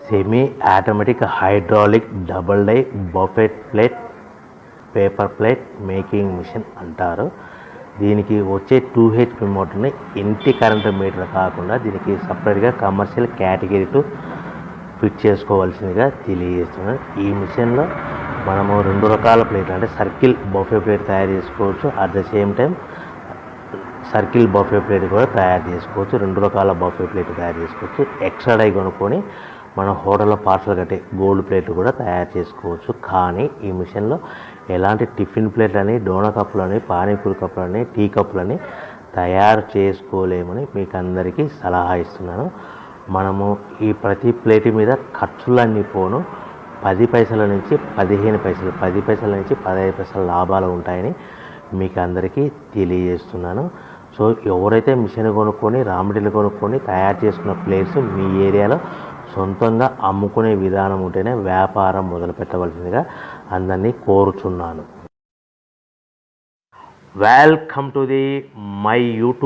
Semi automatic hydraulic double die buffet plate paper plate making machine అంటారు. దీనికి వచ్చే 2HP మోటార్ని ఇంటి కరెంటు మీటర్ కాకుండా దీనికి సపరేట్గా కమర్షియల్ కేటగిరీ ఫిట్ చేసుకోవాల్సిందిగా తెలియజేస్తున్నాను. ఈ మిషన్లో మనము 2 రకాల ప్లేట్లు అంటే సర్కిల్ బఫే ప్లేట్ తయారు చేసుకోవచ్చు. At the same time circle buffet plate కూడా తయారు చేసుకోవచ్చు. 2 రకాల బఫే ప్లేట్ తయారు చేసుకోవచ్చు. ఎక్స్ట్రా డై కొనుక్కొని మన హోటల్లో పార్సల్ కట్టే గోల్డ్ ప్లేట్లు కూడా తయారు చేసుకోవచ్చు. కానీ ఈ మిషన్లో ఎలాంటి టిఫిన్ ప్లేట్లని, డోనా కప్పులని, పానీపూరి కప్పులని, టీ కప్పులని తయారు చేసుకోలేమని మీకు అందరికీ సలహా ఇస్తున్నాను. మనము ఈ ప్రతి ప్లేట్ మీద ఖర్చులన్నీ పోను 10 పైసల నుంచి 15 పైసలు, 10 పైసల నుంచి 15 పైసల లాభాలు ఉంటాయని మీకు అందరికీ తెలియజేస్తున్నాను. సో ఎవరైతే మిషన్ కొనుక్కొని రా మెటీరియల్ కొనుక్కొని తయారు చేసుకున్న ప్లేట్స్ మీ ఏరియాలో సొంతంగా అమ్ముకునే విధానం ఉంటేనే వ్యాపారం మొదలు పెట్టవలసిందిగా అందరినీ కోరుచున్నాను. Welcome to the my YouTube